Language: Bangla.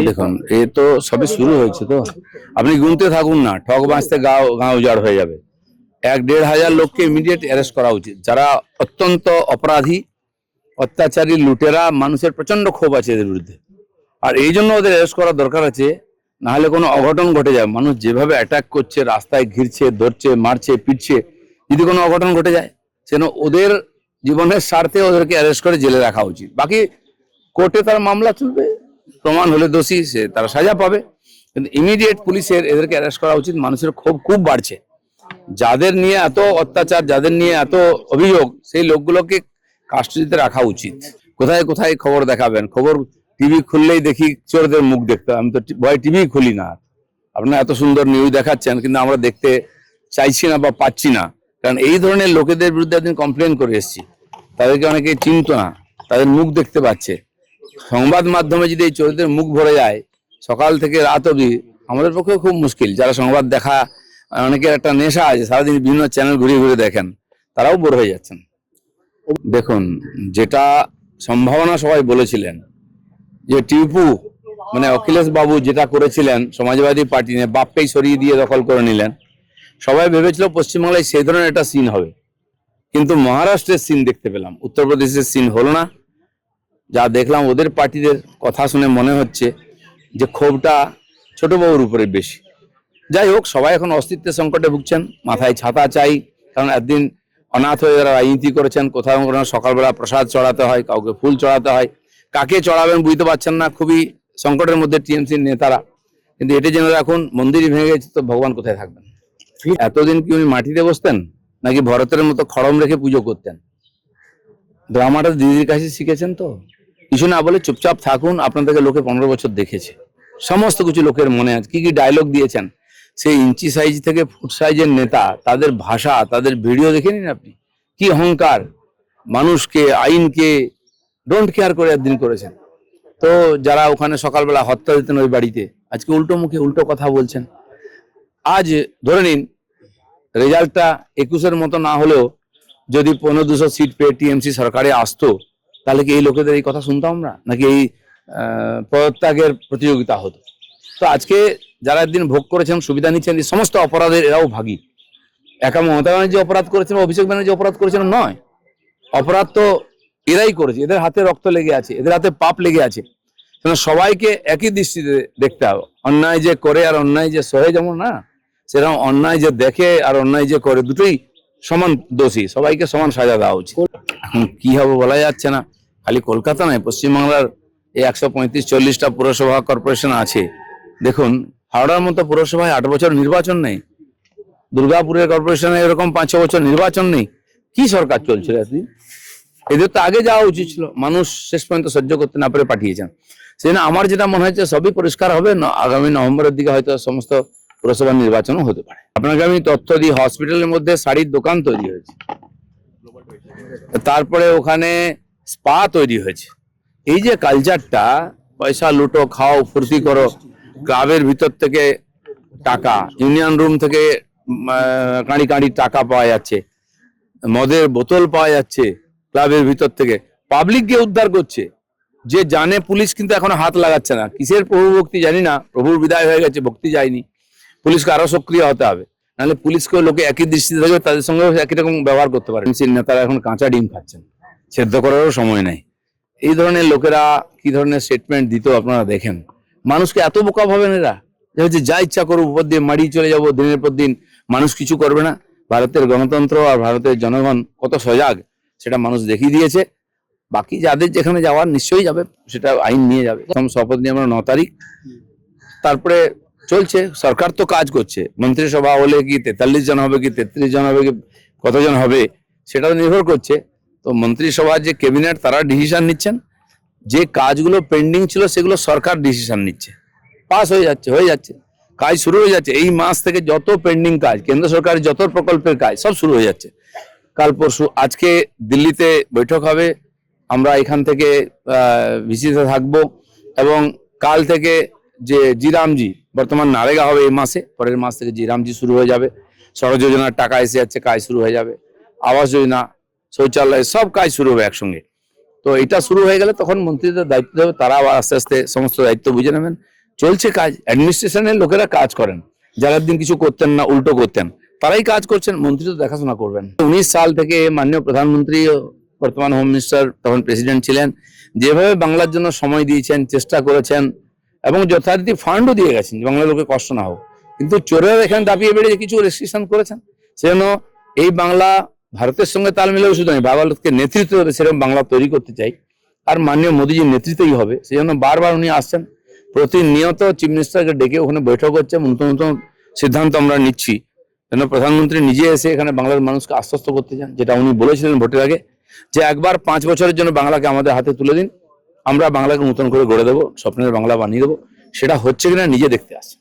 দেখুন এ তো সবে শুরু হয়েছে, তো আপনি গুনতে থাকুন না, ঠক বাঁচতে গাঁও গাঁও উজাড় হয়ে যাবে। 1-1.5 লোককে ইমিডিয়েট অ্যারেস্ট করা উচিত, যারা অত্যন্ত অপরাধী, অত্যাচারী, লুটেরা। মানুষের প্রচন্ড ক্ষোভ আছে এদের বিরুদ্ধে, আর এই জন্য ওদের অ্যারেস্ট করা দরকার আছে। না হলে কোনো অঘটন ঘটে যায়, মানুষ যেভাবে অ্যাটাক করছে, রাস্তায় ঘিরছে, ধরছে, মারছে, পিটছে, যদি কোনো অঘটন ঘটে যায় সেন ওদের জীবনের স্বার্থে ওদেরকে অ্যারেস্ট করে জেলে রাখা উচিত। বাকি কোর্টে তার মামলা চলবে, প্রমাণ হলে দোষী সে তারা সাজা পাবে, কিন্তু ইমিডিয়েট পুলিশের এদেরকে অ্যারেস্ট করা উচিত। মানুষের ক্ষোভ খুব বাড়ছে, যাদের নিয়ে এত অত্যাচার, যাদের নিয়ে এত অভিযোগ, সেই লোকগুলোকে কাস্টডিতে রাখা উচিত। কোথায় কোথায় খবর দেখাবেন? খবর টিভি খুললেই দেখি চোরদের মুখ দেখতে, আমি তো ভয় টিভি খুলি না। আপনারা এত সুন্দর নিউজ দেখাচ্ছেন, কিন্তু আমরা দেখতে চাইছি না বা পাচ্ছি না, কারণ এই ধরনের লোকেদের বিরুদ্ধে একদিন কমপ্লেন করে এসেছি, তাদেরকে অনেকে চিনত না, তাদের মুখ দেখতে পাচ্ছে। সংবাদ মাধ্যমে যদি এই চোরদের মুখ ভরে যায় সকাল থেকে রাত অবধি, আমাদের পক্ষে খুব মুশকিল। যারা সংবাদ দেখা, অনেকের একটা নেশা আছে, সারাদিন বিভিন্ন চ্যানেল ঘুরে ঘুরে দেখেন, তারাও বোর হয়ে যাচ্ছেন। দেখুন, যেটা সম্ভাবনা সবাই বলেছিলেন যে টিপু মানে অখিলেশ বাবু যেটা করেছিলেন সমাজবাদী পার্টি নিয়ে, বাপকেই সরিয়ে দিয়ে দখল করে নিলেন, সবাই ভেবেছিল পশ্চিমবাংলায় সেই ধরনের একটা সিন হবে, কিন্তু মহারাষ্ট্রের সিন দেখতে পেলাম, উত্তরপ্রদেশের সিন হলো না। যা দেখলাম ওদের পার্টিদের কথা শুনে মনে হচ্ছে যে ক্ষোভটা ছোটবাবুর উপরে বেশি। যাই হোক, সবাই এখন অস্তিত্বের সংকটে ভুগছেন, মাথায় ছাতা চাই, কারণ একদিন অনাথ হয়ে যারা রাজনীতি করেছেন, কোথাও কোনো সকালবেলা প্রসাদ চড়াতে হয়, কাউকে ফুল চড়াতে হয়, কাকে চড়াবেন বুঝতে পারছেন না, খুবই সংকটের মধ্যে টিএমসির নেতারা। কিন্তু এটা জেনে রাখুন, মন্দিরই ভেঙে গেছে তো ভগবান কোথায় থাকবেন? এতদিন কি উনি মাটিতে বসতেন, নাকি ভরতের মতো খড়ম রেখে পুজো করতেন? ড্রামাটা দিদির কাছে শিখেছেন তো, কিছু না বলে চুপচাপ থাকুন। আপনাদেরকে লোকে 15 বছর দেখেছে, সমস্ত কিছু লোকের মনে আছে। কি কি ডায়লগ দিয়েছেন, সেই ইঞ্চি সাইজ থেকে ফুট সাইজের নেতা, তাদের ভাষা, তাদের ভিডিও দেখে নিন আপনি, কি অহংকার, মানুষকে, আইনকে ডোন্ট কেয়ার করে একদিন করেছেন। তো যারা ওখানে সকালবেলা হত্যা দিতেন ওই বাড়িতে, আজকে উল্টো মুখে উল্টো কথা বলছেন। আজ ধরে নিন রেজাল্টটা 21-এর মতো না হলেও যদি 1500 সিট পেয়ে টিএমসি সরকারে আসতো, তাহলে কি এই লোকেদের এই কথা শুনতাম আমরা, নাকি এই পদত্যাগের প্রতিযোগিতা হতো? তো আজকে যারা একদিন ভোগ করেছেন, সুবিধা নিচ্ছেন, এই সমস্ত অপরাধের এরাও ভাগী। একা মমতা ব্যানার্জি অপরাধ করেছেন, অভিষেক ব্যানার্জি অপরাধ করেছেন নয়, অপরাধ তো এরাই করেছে। এদের হাতে রক্ত লেগে আছে, এদের হাতে পাপ লেগে আছে। সবাইকে একই দৃষ্টিতে দেখতে হবে। অন্যায় যে করে আর অন্যায় যে সহে যেমন না, সেরকম অন্যায় যে দেখে আর অন্যায় যে করে, দুটোই সমান দোষী, সবাইকে সমান সাজা দেওয়া উচিত। এখন কি হবে বলা যাচ্ছে না। খালি কলকাতা নয়, পশ্চিমবাংলার এই 135-40টা পুরসভা কর্পোরেশন আছে। দেখুন, হাওড়ার মতো পুরসভায় 8 বছর নির্বাচন নেই, দুর্গাপুরের কর্পোরেশনে এরকম 5-6 বছর নির্বাচন নেই। কি সরকার চলছিল এতদিন? এদের তো আগে যাওয়া উচিত ছিল, মানুষ শেষ পর্যন্ত সহ্য করতে না পেরে পাঠিয়েছেন। সেজন্য আমার যেটা মনে হচ্ছে সবই পরিষ্কার হবে, আগামী নভেম্বরের দিকে হয়তো সমস্ত পুরসভা নির্বাচনও হতে পারে। আপনাকে আমি তথ্য দিই, হসপিটালের মধ্যে শাড়ির দোকান তৈরি হয়েছে, তারপরে ওখানে স্পা তৈরি হয়েছে। এই যে কালচারটা, পয়সা লুটো, খাও, ফুর্তি করো, ক্লাবের ভিতর থেকে টাকা, ইউনিয়ন রুম থেকে কাঁড়ি কাঁড়ি টাকা পাওয়া যাচ্ছে, মদের বোতল পাওয়া যাচ্ছে ক্লাবের ভিতর থেকে, পাবলিককে উদ্ধার করছে। যে জানে পুলিশ কিন্তু এখনো হাত লাগাচ্ছে না। কিসের প্রভু ভক্তি জানি না, প্রভুর বিদায় হয়ে গেছে, ভক্তি যায়নি। পুলিশকে আরো সক্রিয় হতে হবে, নাহলে পুলিশকেও লোকে একই দৃষ্টিতে থাকবে, তাদের সঙ্গে একই রকম ব্যবহার করতে পারে। নেতারা এখন কাঁচা ডিম খাচ্ছেন, সেদ্ধ করারও সময় নেই। এই ধরনের লোকেরা কি ধরনের স্টেটমেন্ট দিত আপনারা দেখেন। মানুষকে এত বোকা ভাবেন এরা, যে যা ইচ্ছা করুক, উপর দিয়ে মারিয়ে চলে যাবো, দিনের পর দিন মানুষ কিছু করবে না। ভারতের গণতন্ত্র আর ভারতের জনগণ কত সজাগ সেটা মানুষ দেখিয়ে দিয়েছে। বাকি যাদের যেখানে যাওয়ার নিশ্চয়ই যাবে, সেটা আইন নিয়ে যাবে। প্রথম শপথ নিয়ে আমরা 9 তারিখ, তারপরে চলছে। সরকার তো কাজ করছে, মন্ত্রিসভা হলে কি 43 জন হবে, কি 33 জন হবে, কি কতজন হবে, সেটা নির্ভর করছে। তো মন্ত্রিসভার যে ক্যাবিনেট, তারা ডিসিশন নিচ্ছেন। যে কাজগুলো পেন্ডিং ছিল সেগুলো সরকার ডিসিশন নিচ্ছে, পাস হয়ে যাচ্ছে, কাজ শুরু হয়ে যাচ্ছে। এই মাস থেকে যত পেন্ডিং কাজ, কেন্দ্র সরকারের যত প্রকল্পের কাজ, সব শুরু হয়ে যাচ্ছে। কাল পরশু, আজকে দিল্লিতে বৈঠক হবে, আমরা এখান থেকে ভিসিতে থাকবো, এবং কাল থেকে যে জিরামজি, বর্তমান নারেগা হবে এই মাসে, পরের মাস থেকে জিরামজি শুরু হয়ে যাবে। সড়ক যোজনার টাকা এসে যাচ্ছে, কাজ শুরু হয়ে যাবে। আবাস যোজনা, শৌচালয়, সব কাজ শুরু হবে একসঙ্গে। তো এটা শুরু হয়ে গেলে তখন মন্ত্রীদের দায়িত্ব দেবে, তারা আবার আস্তে আস্তে সমস্ত দায়িত্ব বুঝে নেবেন। চলছে কাজ, অ্যাডমিনিস্ট্রেশনের লোকেরা কাজ করেন, যারা দিন কিছু করতেন না উল্টো করতেন তারাই কাজ করছেন, মন্ত্রী তো দেখাশোনা করবেন। 19 সাল থেকে মাননীয় প্রধানমন্ত্রী, বর্তমান হোম মিনিস্টার তখন প্রেসিডেন্ট ছিলেন, যেভাবে বাংলার জন্য সময় দিয়েছেন, চেষ্টা করেছেন এবং যথারীতি ফান্ডও দিয়ে গেছেন যে বাংলার লোকে কষ্ট না হোক, কিন্তু চোরেরা এখানে দাপিয়ে বেড়ে কিছু রেস্ট্রিকশন করেছেন। সেজন্য এই বাংলা ভারতের সঙ্গে তাল মিলেও শুধু নয়, ভারতকে নেতৃত্ব দেবে সেরকম বাংলা তৈরি করতে চাই, আর মাননীয় মোদীজির নেতৃত্বেই হবে। সেই জন্য বারবার উনি আসছেন, প্রতিনিয়ত চিফ মিনিস্টারকে ডেকে ওখানে বৈঠক হচ্ছে, নতুন নতুন সিদ্ধান্ত আমরা নিচ্ছি। যেন প্রধানমন্ত্রী নিজে এসে এখানে বাংলার মানুষকে আশ্বস্ত করতে চান, যেটা উনি বলেছিলেন ভোটের আগে, যে একবার 5 বছরের জন্য বাংলাকে আমাদের হাতে তুলে দিন, আমরা বাংলাকে নতুন করে গড়ে দেবো, স্বপ্নের বাংলা বানিয়ে দেবো। সেটা হচ্ছে কিনা নিজে দেখতে আসছে।